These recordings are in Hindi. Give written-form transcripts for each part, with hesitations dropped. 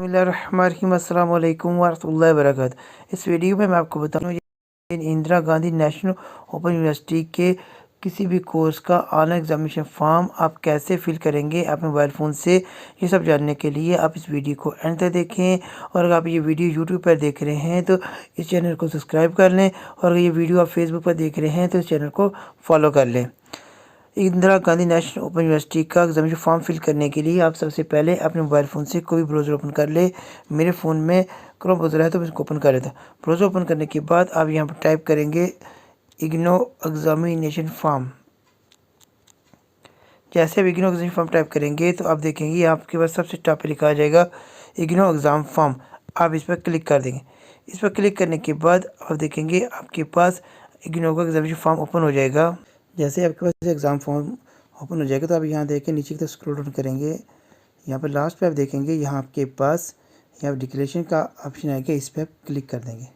बिस्मिल्लाहिर्रहमानिर्रहीम। अस्सलाम वालेकुम वरहमतुल्लाहि वबरकातुहू। इस वीडियो में मैं आपको बताऊंगा Indira Gandhi national open university के किसी भी कोर्स का ऑनलाइन एग्जामिनेशन फॉर्म आप कैसे फिल करेंगे अपने मोबाइल फ़ोन से, ये सब जानने के लिए आप इस वीडियो को एंड तक देखें। और अगर आप ये वीडियो यूट्यूब पर देख रहे हैं तो इस चैनल को सब्सक्राइब कर लें, और अगर ये वीडियो आप फेसबुक पर देख रहे हैं तो इस चैनल को फॉलो कर लें। Indira Gandhi national open university का एग्जामिनेशन फॉर्म फिल करने के लिए आप सबसे पहले अपने मोबाइल फ़ोन से कोई भी ब्राउज़र ओपन कर ले। मेरे फ़ोन में क्रोम ब्राउज़र है तो मैं इसको ओपन कर लेता हूँ। ब्राउज़र ओपन करने के बाद आप यहाँ पर टाइप करेंगे इग्नो एग्जामिनेशन फॉर्म। जैसे आप इग्नो एग्जामिनेशन फॉर्म टाइप करेंगे तो आप देखेंगे आपके पास सबसे टॉप पे लिखा आ जाएगा इग्नो एग्ज़ाम फॉर्म। आप इस पर क्लिक कर देंगे। इस पर क्लिक करने के बाद आप देखेंगे आपके पास इग्नो का एग्जामिनेशन फॉर्म ओपन हो जाएगा। जैसे आपके पास एग्ज़ाम फॉर्म ओपन हो जाएगा तो आप यहाँ देखें नीचे की तरफ स्क्रॉल डाउन करेंगे। यहाँ पर लास्ट पे आप देखेंगे यहाँ आपके पास यहाँ डिक्लेरेशन का ऑप्शन आएगा, इस पर आप क्लिक कर देंगे।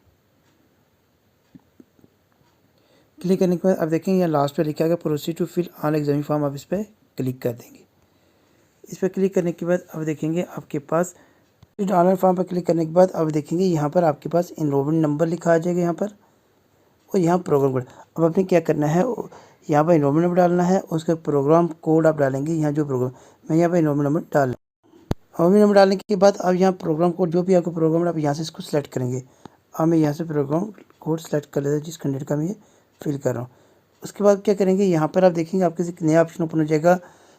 क्लिक करने के बाद आप देखेंगे यहाँ लास्ट पे लिखा है proceed to fill online exam form. आप इस पर क्लिक कर देंगे। इस पर क्लिक करने के बाद आप देखेंगे आपके पास ऑनलाइन फॉर्म पर क्लिक करने के बाद आप देखेंगे यहाँ पर आपके पास एनरोलमेंट नंबर लिखा आ जाएगा यहाँ पर, और यहाँ प्रोग्राम कोड। अब आपने क्या करना है, यहाँ पर एनरोलमेंट नंबर डालना है, उसका प्रोग्राम कोड आप डालेंगे। यहाँ जो प्रोग्राम मैं यहाँ पर एनरोलमेंट नंबर एनरोलमेंट नंबर डालने के बाद अब यहाँ प्रोग्राम कोड जो भी आपका प्रोग्राम आप यहाँ से इसको सेलेक्ट करेंगे। अब मैं यहाँ से प्रोग्राम कोड सेलेक्ट कर लेता हूँ जिस कैंडिडेट का मैं फिल कर रहा हूँ। उसके बाद क्या करेंगे, यहाँ पर आप देखेंगे आपके नया ऑप्शन ओपन हो जाएगा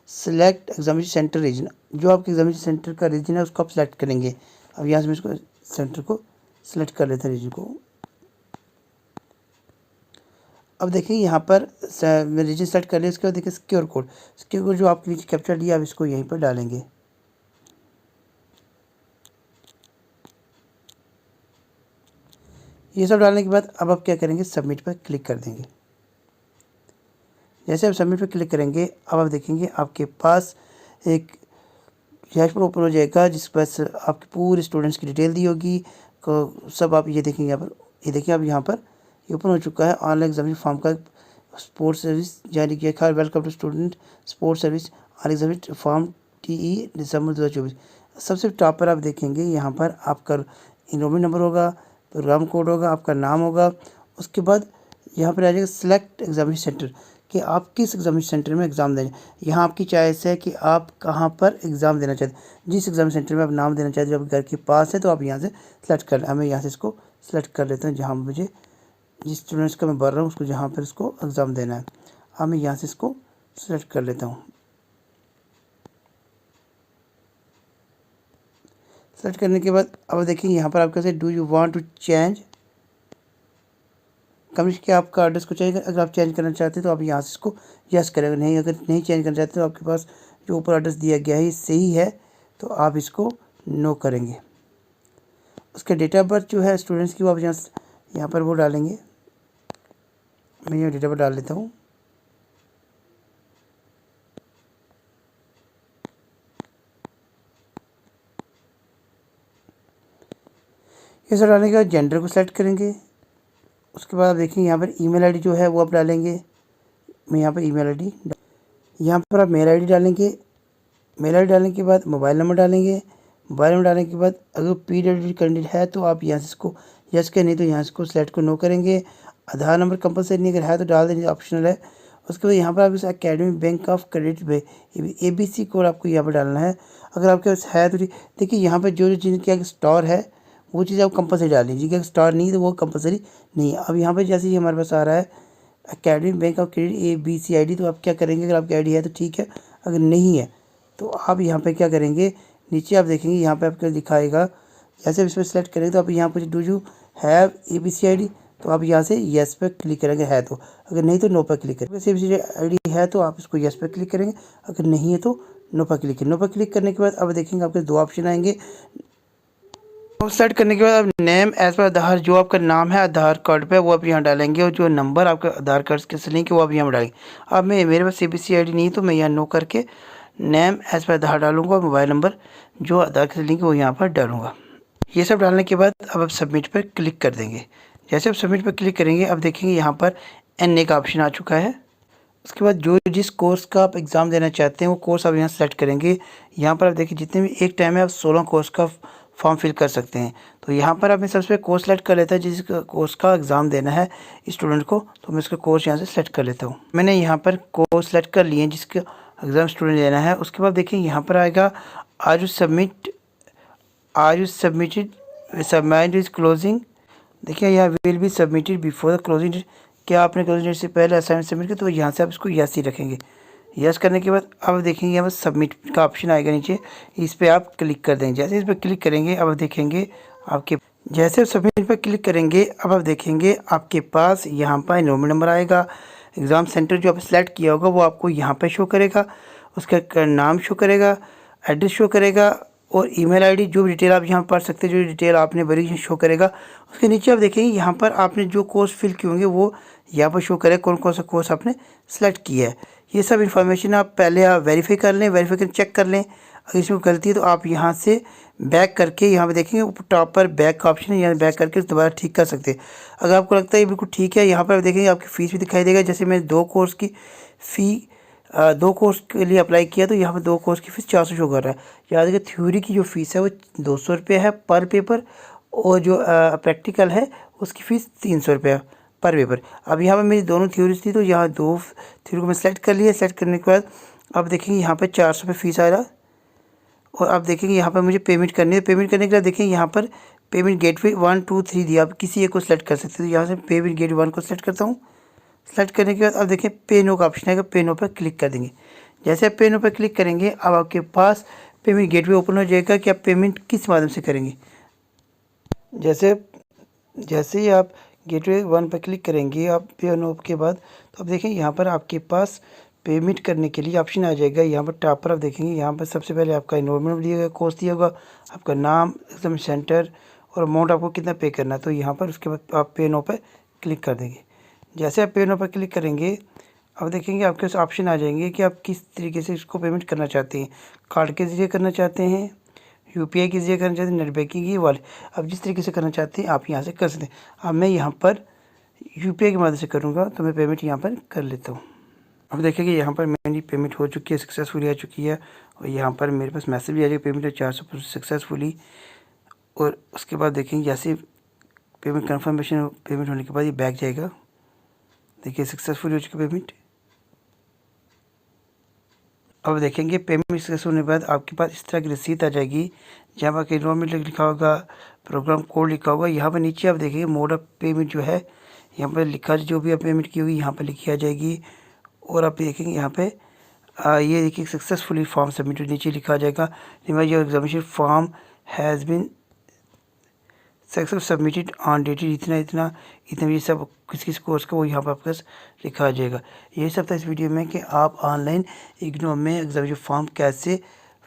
सेलेक्ट एग्जामिनेशन सेंटर रीजन। जो आपके एग्जामिनेशन सेंटर का रीजन है उसको आप सेलेक्ट करेंगे। अब यहाँ से मैं इसको सेंटर को सेलेक्ट कर लेते हैं, रीजन को। अब देखिए यहाँ पर रीजन सेलेक्ट कर लिया। इसके बाद देखिए सिक्योर कोड जो आपके नीचे कैप्चर लिया आप इसको यहीं पर डालेंगे। ये सब डालने के बाद अब आप क्या करेंगे, सबमिट पर क्लिक कर देंगे। जैसे आप सबमिट पर क्लिक करेंगे अब आप देखेंगे आपके पास एक डैशबोर्ड ओपन हो जाएगा जिस पर आपके पूरे स्टूडेंट्स की डिटेल दी होगी। सब आप ये देखेंगे यहाँ पर, ये देखिए अब यहाँ पर ये ओपन हो चुका है ऑनलाइन एग्जामिनेशन फॉर्म का स्पोर्ट्स सर्विस जारी किया था। Welcome to student sports service online examination form TE December 2024। सबसे टॉप पर आप देखेंगे यहाँ पर आपका एनरोलमेंट नंबर होगा, प्रोग्राम कोड होगा, आपका नाम होगा। उसके बाद यहाँ पर आ जाएगा सिलेक्ट एग्जामिनेशन सेंटर कि आप किस एग्जामिनेशन सेंटर में एग्ज़ाम दें। यहाँ आपकी चॉइस है कि आप कहाँ पर एग्ज़ाम देना चाहते हैं। जिस एग्जामिनेशन सेंटर में आप नाम देना चाहते हैं जो आपके घर के पास है तो आप यहाँ से सेलेक्ट कर लें। मैं यहाँ से इसको सेलेक्ट कर लेता हूँ जहाँ मुझे जिस स्टूडेंट्स का मैं भर रहा हूँ उसको जहाँ पर इसको एग्ज़ाम देना है। अब मैं यहाँ से इसको सेलेक्ट कर लेता हूँ। सेलेक्ट करने के बाद अब देखिए यहाँ पर आप कैसे do you want to change कमिश्न के आपका एड्रेस को चेंज। अगर आप चेंज करना चाहते हैं तो आप यहाँ से इसको यस करेंगे। नहीं, अगर नहीं चेंज करना चाहते तो आपके पास जो ऊपर एड्रेस दिया गया है सही है तो आप इसको नो करेंगे। उसके डेट ऑफ बर्थ जो है स्टूडेंट्स की वो आप यहाँ पर वो डालेंगे। मैं यहाँ डेट ऑफ बर्थ डाल लेता हूँ। ये सब डालने के बाद जेंडर को सेलेक्ट करेंगे। उसके बाद आप देखेंगे यहाँ पर ईमेल आईडी जो है वो आप डालेंगे। मैं यहाँ पर ईमेल आईडी, यहाँ पर आप मेल आईडी डालेंगे। मेल आईडी डालने के बाद मोबाइल नंबर डालेंगे। मोबाइल नंबर डालने के बाद अगर PWD कैंडिडेट है तो आप यहाँ से इसको यस करें, नहीं तो यहाँ से इसको सेलेक्ट को नो करेंगे। आधार नंबर कंपलसरी नहीं, अगर है तो डाल देंगे, ऑप्शनल है। उसके बाद यहाँ पर आप इस अकेडमी बैंक ऑफ क्रेडिट में ABC कोड आपको यहाँ पर डालना है। अगर आपके पास है तो देखिए यहाँ पर जो जिनके स्टोर है वो चीज़ आप कंपलसरी डाल लीजिए। अगर स्टार नहीं तो वो कंपलसरी नहीं है। अब यहाँ पर जैसे ही हमारे पास आ रहा है academy bank of credit ABC ID, तो आप क्या करेंगे, अगर आपकी ID है तो ठीक है, अगर नहीं है तो आप यहाँ पे क्या करेंगे, नीचे आप देखेंगे यहाँ पे आपको दिखाएगा। जैसे आप इस पर सेलेक्ट करेंगे तो आप यहाँ पर do you have ABC ID, तो आप यहाँ से येस पर क्लिक करेंगे है तो, अगर नहीं तो नो पर क्लिक करेंगे। ABC ID है तो आप इसको येस पर क्लिक करेंगे, अगर नहीं है तो नो पर क्लिक करेंगे। नो पर क्लिक करने के बाद अब देखेंगे आपके दो ऑप्शन आएंगे। सेलेक्ट करने के बाद आप नेम एज पर आधार, जो आपका नाम है आधार कार्ड पे वो आप यहाँ डालेंगे, और जो नंबर आपका आधार कार्ड के से लिंक है वो आप यहाँ डालेंगे। अब मेरे पास ABC ID नहीं तो मैं यहाँ नो करके नेम एज पर आधार डालूंगा और मोबाइल नंबर जो आधार के लिंक है वो यहाँ पर डालूंगा। ये सब डालने के बाद अब आप सबमिट पर क्लिक कर देंगे। जैसे आप सबमिट पर क्लिक करेंगे अब देखेंगे यहाँ पर NA का ऑप्शन आ चुका है। उसके बाद जो जिस कोर्स का आप एग्ज़ाम देना चाहते हैं वो कोर्स आप यहाँ सेलेक्ट करेंगे। यहाँ पर आप देखिए जितने भी एक टाइम में आप 16 कोर्स का फॉर्म फिल कर सकते हैं। तो यहाँ पर अब मैं सबसे पहले कोर्स सेलेक्ट कर लेता हूँ जिस कोर्स का एग्ज़ाम देना है स्टूडेंट को, तो मैं उसका कोर्स यहाँ से सेलेक्ट कर लेता हूँ। मैंने यहाँ पर कोर्स सेलेक्ट कर लिए जिसका एग्ज़ाम स्टूडेंट देना है। उसके बाद देखिए यहाँ पर आएगा are you submitted submit is closing. देखिए यहाँ will be submitted before the closing date. क्या आपने क्लोजिंग डेट से पहले असाइनमेंट सबमिट किया, तो यहाँ से आप इसको यस ही रखेंगे। यस करने के बाद अब देखेंगे यहाँ पर सबमिट का ऑप्शन आएगा नीचे, इस पर आप क्लिक कर देंगे। जैसे इस पर क्लिक करेंगे अब देखेंगे आपके, जैसे सबमिट पर क्लिक करेंगे अब आप देखेंगे आपके पास यहाँ पर एनरोलमेंट नंबर आएगा। एग्ज़ाम सेंटर जो आप सेलेक्ट किया होगा वो आपको यहाँ पर शो करेगा, उसका नाम शो करेगा, एड्रेस शो करेगा और ईमेल आईडी, जो भी डिटेल आप यहाँ पढ़ सकते हैं, जो डिटेल आपने भरी शो करेगा। उसके नीचे आप देखेंगे यहाँ पर आपने जो कोर्स फिल किए होंगे वो यहाँ पर शो करेगा, कौन कौन सा कोर्स आपने सेलेक्ट किया है। ये सब इन्फॉर्मेशन आप पहले वेरीफाई कर लें, वेरीफाई कर चेक कर लें। अगर इसमें गलती है तो आप यहाँ से बैक करके यहाँ पे देखेंगे ऊपर टॉप पर बैक का ऑप्शन है, यहाँ बैक करके दोबारा ठीक कर सकते हैं। अगर आपको लगता है ये बिल्कुल ठीक है, यहाँ पर देखेंगे आपकी फ़ीस भी दिखाई देगा। जैसे मैं 2 कोर्स की फ़ी 2 कोर्स के लिए अप्लाई किया तो यहाँ पर 2 कोर्स की फ़ीस 400 शो कर रहा है। याद रखिए थ्योरी की जो फ़ीस है वो 200 रुपये है पर पेपर, और जो प्रैक्टिकल है उसकी फ़ीस 300 रुपये पर पेपर। अब यहाँ पर मेरी दोनों थ्योरीज थी तो यहाँ 2 थ्योरी को मैं सेलेक्ट कर लिया। सेलेक्ट करने के बाद अब देखेंगे यहाँ पर 400 रुपये फ़ीस आ रहा। और अब देखेंगे यहाँ पर मुझे पेमेंट करनी है। पेमेंट करने के बाद देखेंगे यहाँ पर पेमेंट गेटवे 1 2 3 दिया, आप किसी एक को सेलेक्ट कर सकते हैं। तो यहाँ से पेमेंट गेटवे 1 को सेलेक्ट करता हूँ। सेलेक्ट करने के बाद अब देखिए पे नो का ऑप्शन आएगा, पे नो पर क्लिक कर देंगे। जैसे आप पे नो पर क्लिक करेंगे अब आपके पास पेमेंट गेटवे ओपन हो जाएगा कि आप पेमेंट किस माध्यम से करेंगे। जैसे ही आप गेटवे 1 पर क्लिक करेंगे आप पे नो के बाद, तो अब देखें यहाँ पर आपके पास पेमेंट करने के लिए ऑप्शन आ जाएगा। यहाँ पर टॉप पर आप देखेंगे यहाँ पर सबसे पहले आपका एनरोलमेंट दिया गया, कोर्स दिया होगा, आपका नाम, एग्जाम सेंटर और अमाउंट आपको कितना पे करना है। तो यहाँ पर उसके बाद आप पे नो पर क्लिक कर देंगे। जैसे आप पे नो पर क्लिक करेंगे अब देखेंगे आपके पास ऑप्शन आ जाएंगे कि आप किस तरीके से इसको पेमेंट करना चाहते हैं। कार्ड के ज़रिए करना चाहते हैं, यूपीआई के ज़रिए करना चाहते हैं, नेट बैंकिंग ये वाले, अब जिस तरीके से करना चाहते हैं आप यहाँ से कर सकते हैं। अब मैं यहाँ पर यूपीआई के माध्यम से करूँगा तो मैं पेमेंट यहाँ पर कर लेता हूँ। अब देखेंगे यहाँ पर मेरी पेमेंट हो चुकी है, सक्सेसफुली आ चुकी है। और यहाँ पर मेरे पास मैसेज भी आ जाएगा पेमेंट 400% सक्सेसफुली। और उसके बाद देखेंगे जैसे पेमेंट कन्फर्मेशन पेमेंट होने के बाद ये बैक जाएगा। देखिए सक्सेसफुल हो चुकी पेमेंट। अब देखेंगे पेमेंट सक्सेसफुल होने के बाद आपके पास इस तरह की रसीद आ जाएगी जहाँ पर एनरोलमेंट लिखा होगा, प्रोग्राम कोड लिखा होगा। यहाँ पर नीचे आप देखेंगे मोड ऑफ पेमेंट जो है यहाँ पर लिखा, जो भी आप पेमेंट की होगी यहाँ पर लिखी आ जाएगी। और आप देखेंगे यहाँ पे ये देखिए सक्सेसफुली फॉर्म सबमिटेड नीचे लिखा आ जाएगा। Your examination form has been successful submitted on date इतना ये सब किस कोर्स का वो यहाँ पर आपके पास लिखा आ जाएगा। ये सब था इस वीडियो में कि आप ऑनलाइन इग्नू में एग्जामिनेशन फॉर्म कैसे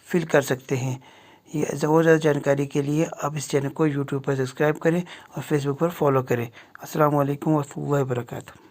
फिल कर सकते हैं। ये और ज़्यादा जानकारी के लिए आप इस चैनल को यूट्यूब पर सब्सक्राइब करें और फेसबुक पर फॉलो करें। अस्सलाम वालेकुम व रहमतुल्लाहि व बरकातहू।